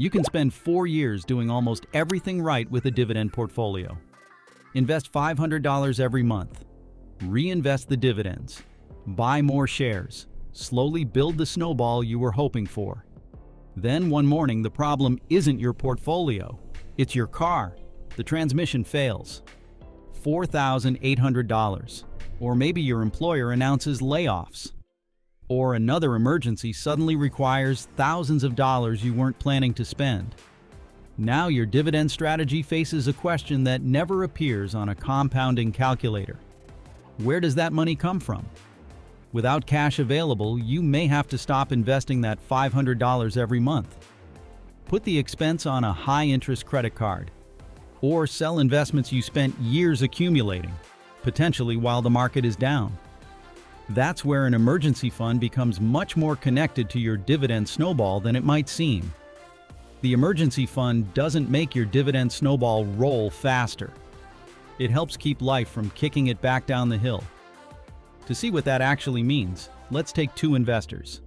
You can spend 4 years doing almost everything right with a dividend portfolio. Invest $500 every month. Reinvest the dividends. Buy more shares. Slowly build the snowball you were hoping for. Then one morning, the problem isn't your portfolio. It's your car. The transmission fails. $4,800. Or maybe your employer announces layoffs. Or another emergency suddenly requires thousands of dollars you weren't planning to spend. Now your dividend strategy faces a question that never appears on a compounding calculator. Where does that money come from? Without cash available, you may have to stop investing that $500 every month. Put the expense on a high-interest credit card. Or sell investments you spent years accumulating, potentially while the market is down. That's where an emergency fund becomes much more connected to your dividend snowball than it might seem. The emergency fund doesn't make your dividend snowball roll faster. It helps keep life from kicking it back down the hill. To see what that actually means, let's take two investors.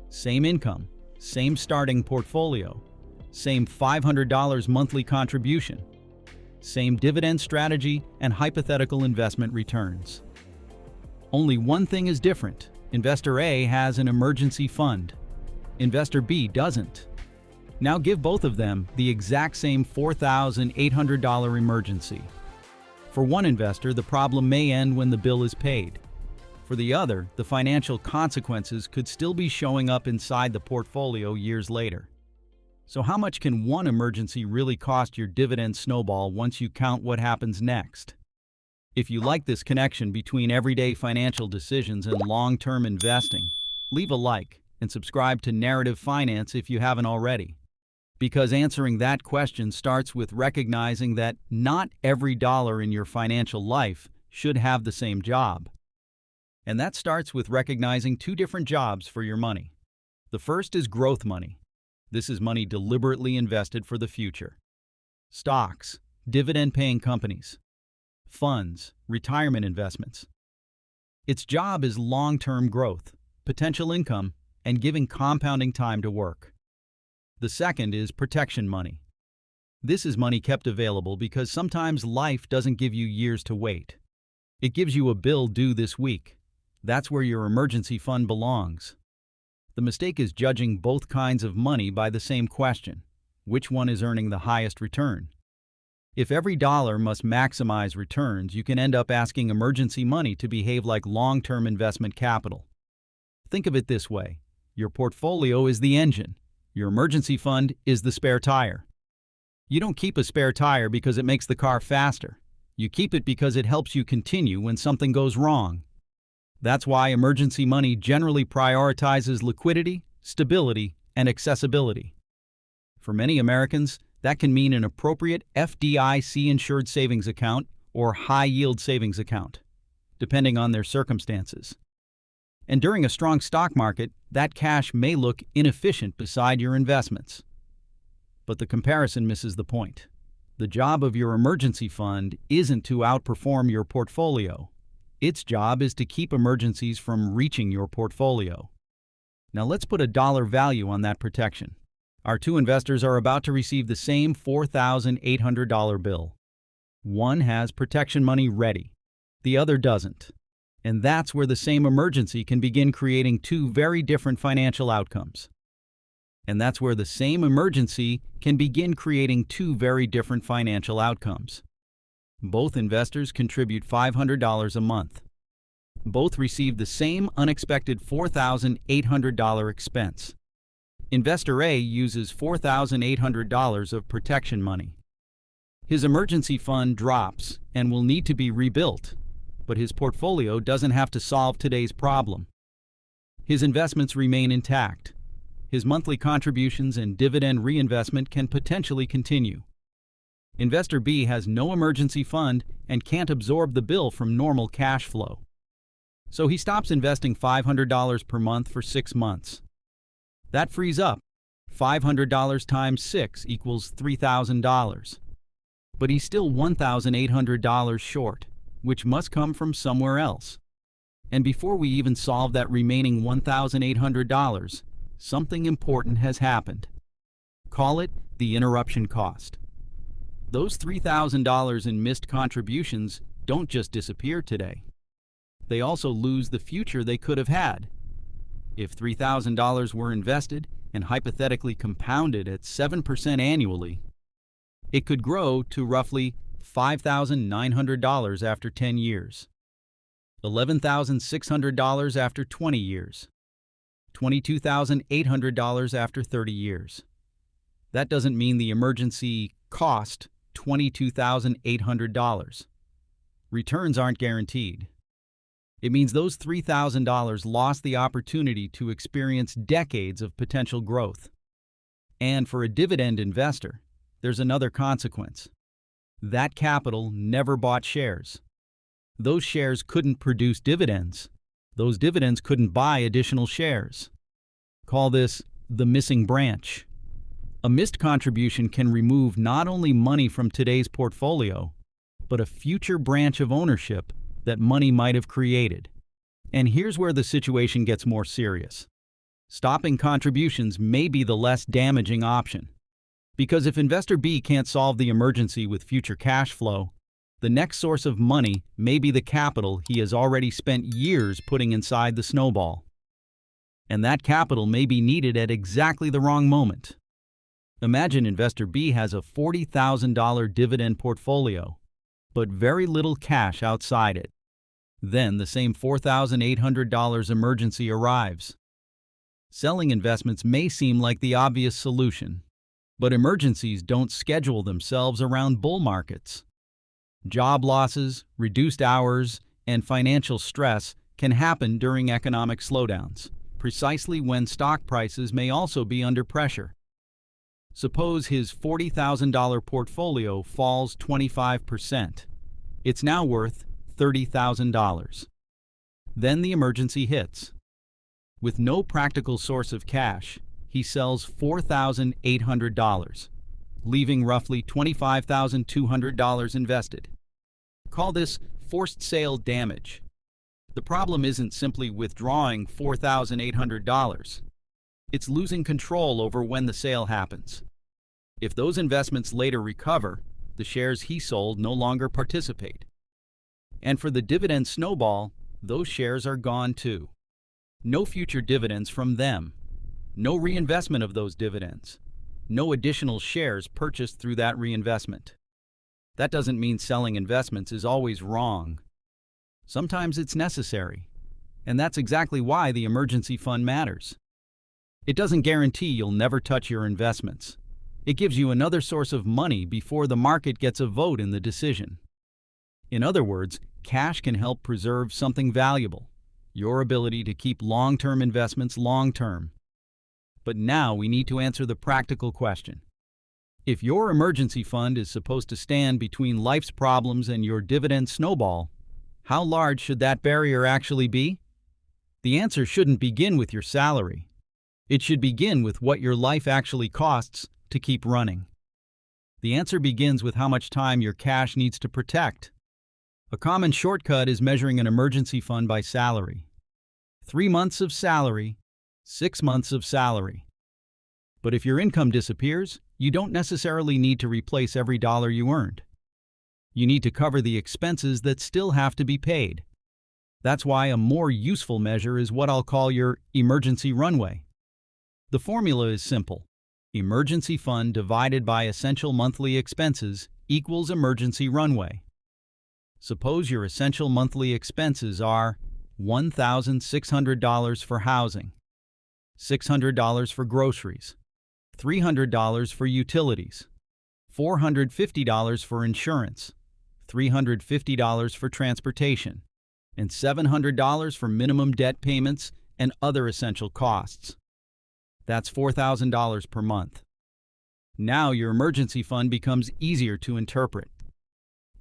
Same income, same starting portfolio, same $500 monthly contribution, same dividend strategy and hypothetical investment returns. Only one thing is different. Investor A has an emergency fund. Investor B doesn't. Now give both of them the exact same $4,800 emergency. For one investor, the problem may end when the bill is paid. For the other, the financial consequences could still be showing up inside the portfolio years later. So how much can one emergency really cost your dividend snowball once you count what happens next? If you like this connection between everyday financial decisions and long-term investing, leave a like and subscribe to Narrative Finance if you haven't already. Because answering that question starts with recognizing that not every dollar in your financial life should have the same job. And that starts with recognizing two different jobs for your money. The first is growth money. This is money deliberately invested for the future. Stocks, dividend-paying companies, funds, retirement investments. Its job is long-term growth, potential income, and giving compounding time to work. The second is protection money. This is money kept available because sometimes life doesn't give you years to wait. It gives you a bill due this week. That's where your emergency fund belongs. The mistake is judging both kinds of money by the same question: which one is earning the highest return? If every dollar must maximize returns, you can end up asking emergency money to behave like long-term investment capital. Think of it this way: your portfolio is the engine. Your emergency fund is the spare tire. You don't keep a spare tire because it makes the car faster. You keep it because it helps you continue when something goes wrong. That's why emergency money generally prioritizes liquidity, stability, and accessibility. For many Americans, that can mean an appropriate FDIC-insured savings account or high-yield savings account, depending on their circumstances. And during a strong stock market, that cash may look inefficient beside your investments. But the comparison misses the point. The job of your emergency fund isn't to outperform your portfolio. Its job is to keep emergencies from reaching your portfolio. Now let's put a dollar value on that protection. Our two investors are about to receive the same $4,800 bill. One has protection money ready. The other doesn't. And that's where the same emergency can begin creating two very different financial outcomes. And that's where the same emergency can begin creating two very different financial outcomes. Both investors contribute $500 a month. Both receive the same unexpected $4,800 expense. Investor A uses $4,800 of protection money. His emergency fund drops and will need to be rebuilt, but his portfolio doesn't have to solve today's problem. His investments remain intact. His monthly contributions and dividend reinvestment can potentially continue. Investor B has no emergency fund and can't absorb the bill from normal cash flow. So he stops investing $500 per month for 6 months. That frees up. $500 times 6 equals $3,000. But he's still $1,800 short, which must come from somewhere else. And before we even solve that remaining $1,800, something important has happened. Call it the interruption cost. Those $3,000 in missed contributions don't just disappear today. They also lose the future they could have had. If $3,000 were invested and hypothetically compounded at 7% annually, it could grow to roughly $5,900 after 10 years, $11,600 after 20 years, $22,800 after 30 years. That doesn't mean the emergency cost $22,800. Returns aren't guaranteed. It means those $3,000 lost the opportunity to experience decades of potential growth. And for a dividend investor, there's another consequence. That capital never bought shares. Those shares couldn't produce dividends. Those dividends couldn't buy additional shares. Call this the missing branch. A missed contribution can remove not only money from today's portfolio, but a future branch of ownership that money might have created. And here's where the situation gets more serious. Stopping contributions may be the less damaging option. Because if Investor B can't solve the emergency with future cash flow, the next source of money may be the capital he has already spent years putting inside the snowball. And that capital may be needed at exactly the wrong moment. Imagine Investor B has a $40,000 dividend portfolio, but very little cash outside it. Then the same $4,800 emergency arrives. Selling investments may seem like the obvious solution, but emergencies don't schedule themselves around bull markets. Job losses, reduced hours, and financial stress can happen during economic slowdowns, precisely when stock prices may also be under pressure. Suppose his $40,000 portfolio falls 25%. It's now worth $30,000. Then the emergency hits. With no practical source of cash, he sells $4,800, leaving roughly $25,200 invested. Call this forced sale damage. The problem isn't simply withdrawing $4,800. It's losing control over when the sale happens. If those investments later recover, the shares he sold no longer participate. And for the dividend snowball, those shares are gone too. No future dividends from them. No reinvestment of those dividends. No additional shares purchased through that reinvestment. That doesn't mean selling investments is always wrong. Sometimes it's necessary. And that's exactly why the emergency fund matters. It doesn't guarantee you'll never touch your investments. It gives you another source of money before the market gets a vote in the decision. In other words, cash can help preserve something valuable, your ability to keep long-term investments long-term. But now we need to answer the practical question. If your emergency fund is supposed to stand between life's problems and your dividend snowball, how large should that barrier actually be? The answer shouldn't begin with your salary. It should begin with what your life actually costs to keep running. The answer begins with how much time your cash needs to protect. A common shortcut is measuring an emergency fund by salary. 3 months of salary, 6 months of salary. But if your income disappears, you don't necessarily need to replace every dollar you earned. You need to cover the expenses that still have to be paid. That's why a more useful measure is what I'll call your emergency runway. The formula is simple. Emergency fund divided by essential monthly expenses equals emergency runway. Suppose your essential monthly expenses are $1,600 for housing, $600 for groceries, $300 for utilities, $450 for insurance, $350 for transportation, and $700 for minimum debt payments and other essential costs. That's $4,000 per month. Now your emergency fund becomes easier to interpret.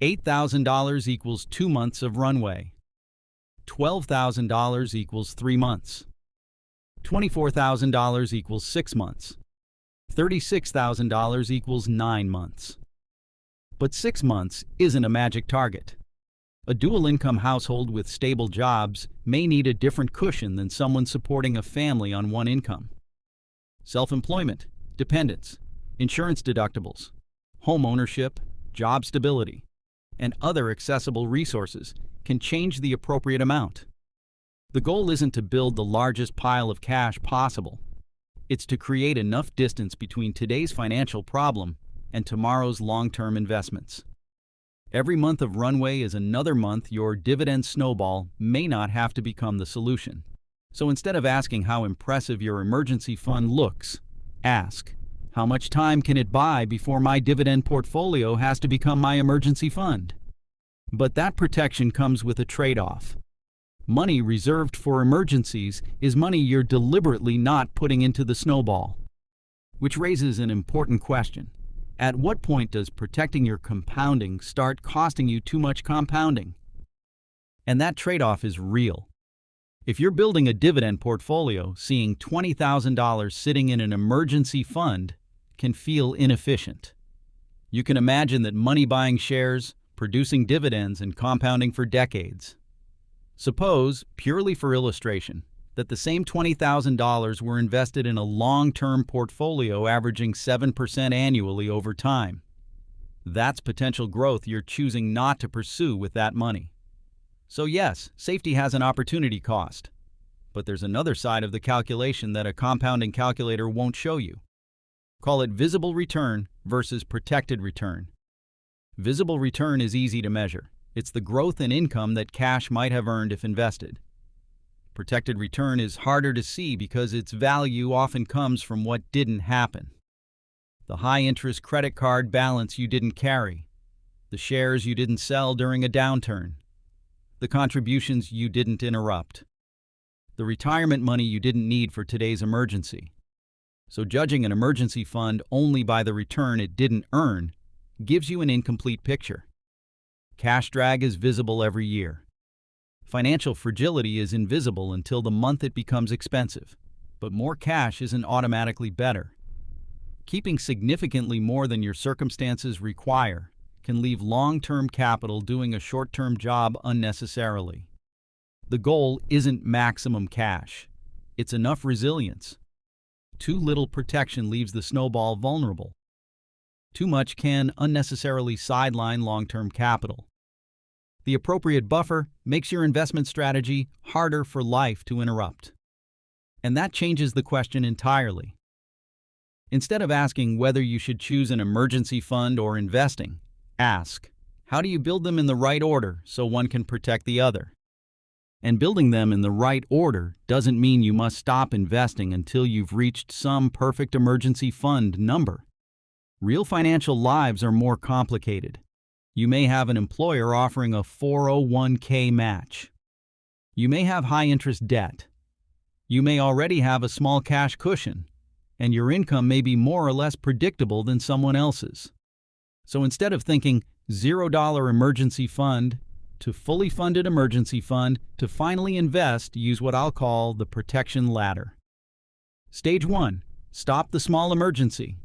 $8,000 equals 2 months of runway. $12,000 equals 3 months. $24,000 equals 6 months. $36,000 equals 9 months. But 6 months isn't a magic target. A dual-income household with stable jobs may need a different cushion than someone supporting a family on one income. Self-employment, dependents, insurance deductibles, home ownership, job stability, and other accessible resources can change the appropriate amount. The goal isn't to build the largest pile of cash possible. It's to create enough distance between today's financial problem and tomorrow's long-term investments. Every month of runway is another month your dividend snowball may not have to become the solution. So instead of asking how impressive your emergency fund looks, ask, how much time can it buy before my dividend portfolio has to become my emergency fund? But that protection comes with a trade-off. Money reserved for emergencies is money you're deliberately not putting into the snowball. Which raises an important question. At what point does protecting your compounding start costing you too much compounding? And that trade-off is real. If you're building a dividend portfolio, seeing $20,000 sitting in an emergency fund can feel inefficient. You can imagine that money buying shares, producing dividends, and compounding for decades. Suppose, purely for illustration, that the same $20,000 were invested in a long-term portfolio averaging 7% annually over time. That's potential growth you're choosing not to pursue with that money. So yes, safety has an opportunity cost. But there's another side of the calculation that a compounding calculator won't show you. Call it visible return versus protected return. Visible return is easy to measure. It's the growth in income that cash might have earned if invested. Protected return is harder to see because its value often comes from what didn't happen. The high-interest credit card balance you didn't carry, the shares you didn't sell during a downturn, the contributions you didn't interrupt, the retirement money you didn't need for today's emergency. So judging an emergency fund only by the return it didn't earn gives you an incomplete picture. Cash drag is visible every year. Financial fragility is invisible until the month it becomes expensive, but more cash isn't automatically better. Keeping significantly more than your circumstances require can leave long-term capital doing a short-term job unnecessarily. The goal isn't maximum cash. It's enough resilience. Too little protection leaves the snowball vulnerable. Too much can unnecessarily sideline long-term capital. The appropriate buffer makes your investment strategy harder for life to interrupt. And that changes the question entirely. Instead of asking whether you should choose an emergency fund or investing, ask, how do you build them in the right order so one can protect the other? And building them in the right order doesn't mean you must stop investing until you've reached some perfect emergency fund number. Real financial lives are more complicated. You may have an employer offering a 401k match. You may have high-interest debt. You may already have a small cash cushion, and your income may be more or less predictable than someone else's. So instead of thinking $0 emergency fund to fully funded emergency fund to finally invest, use what I'll call the protection ladder. Stage 1. Stop the small emergency.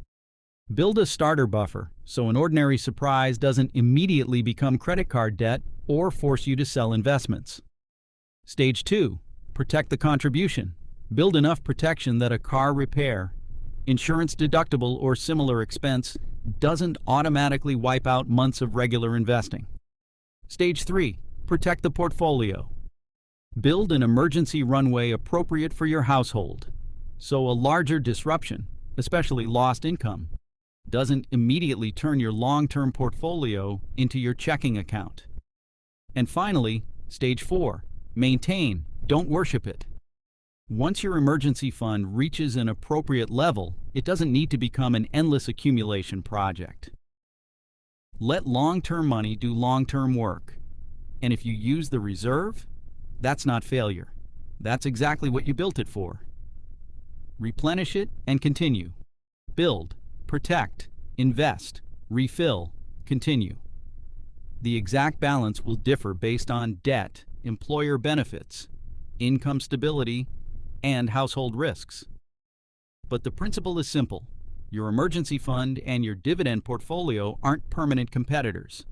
Build a starter buffer so an ordinary surprise doesn't immediately become credit card debt or force you to sell investments. Stage 2. Protect the contribution. Build enough protection that a car repair, insurance deductible, or similar expense doesn't automatically wipe out months of regular investing. Stage 3. Protect the portfolio. Build an emergency runway appropriate for your household, so a larger disruption, especially lost income, doesn't immediately turn your long-term portfolio into your checking account. And finally, Stage 4. Maintain, don't worship it. Once your emergency fund reaches an appropriate level, it doesn't need to become an endless accumulation project. Let long-term money do long-term work. And if you use the reserve, that's not failure. That's exactly what you built it for. Replenish it and continue. Build, protect, invest, refill, continue. The exact balance will differ based on debt, employer benefits, income stability, and household risks. But the principle is simple. Your emergency fund and your dividend portfolio aren't permanent competitors.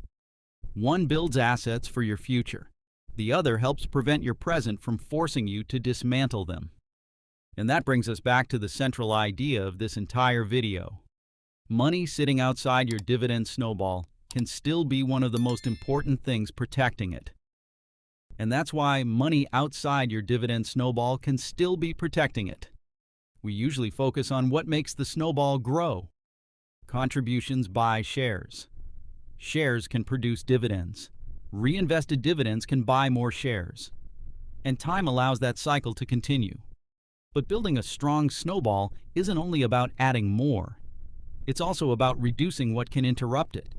One builds assets for your future. The other helps prevent your present from forcing you to dismantle them. And that brings us back to the central idea of this entire video. Money sitting outside your dividend snowball can still be one of the most important things protecting it. And that's why money outside your dividend snowball can still be protecting it. We usually focus on what makes the snowball grow. Contributions buy shares. Shares can produce dividends. Reinvested dividends can buy more shares. And time allows that cycle to continue. But building a strong snowball isn't only about adding more. It's also about reducing what can interrupt it.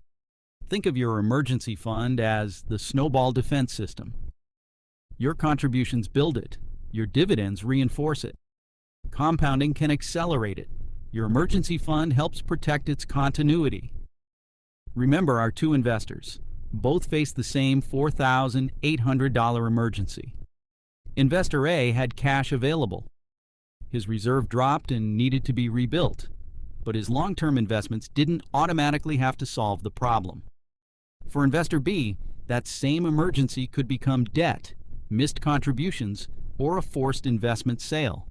Think of your emergency fund as the snowball defense system. Your contributions build it. Your dividends reinforce it. Compounding can accelerate it. Your emergency fund helps protect its continuity. Remember our two investors. Both faced the same $4,800 emergency. Investor A had cash available. His reserve dropped and needed to be rebuilt, but his long-term investments didn't automatically have to solve the problem. For Investor B, that same emergency could become debt, missed contributions, or a forced investment sale.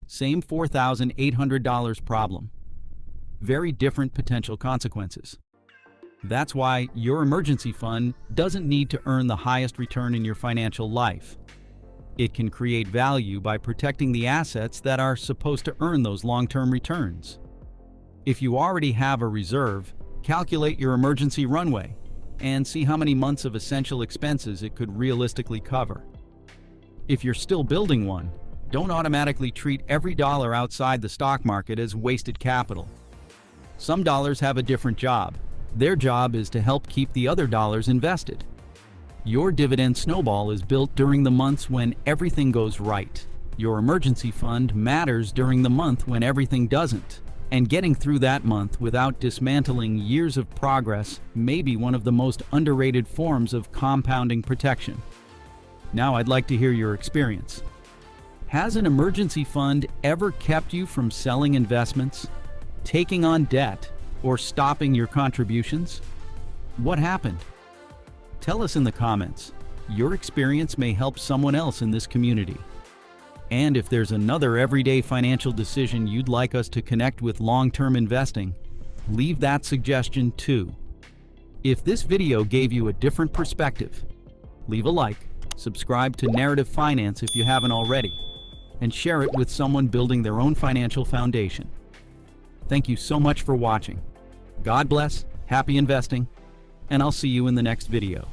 Same $4,800 problem. Very different potential consequences. That's why your emergency fund doesn't need to earn the highest return in your financial life. It can create value by protecting the assets that are supposed to earn those long-term returns. If you already have a reserve, calculate your emergency runway and see how many months of essential expenses it could realistically cover. If you're still building one, don't automatically treat every dollar outside the stock market as wasted capital. Some dollars have a different job. Their job is to help keep the other dollars invested. Your dividend snowball is built during the months when everything goes right. Your emergency fund matters during the month when everything doesn't. And getting through that month without dismantling years of progress may be one of the most underrated forms of compounding protection. Now I'd like to hear your experience. Has an emergency fund ever kept you from selling investments, taking on debt, or stopping your contributions? What happened? Tell us in the comments. Your experience may help someone else in this community. And if there's another everyday financial decision you'd like us to connect with long-term investing, leave that suggestion too. If this video gave you a different perspective, leave a like, subscribe to Narrative Finance if you haven't already, and share it with someone building their own financial foundation. Thank you so much for watching. God bless, happy investing, and I'll see you in the next video.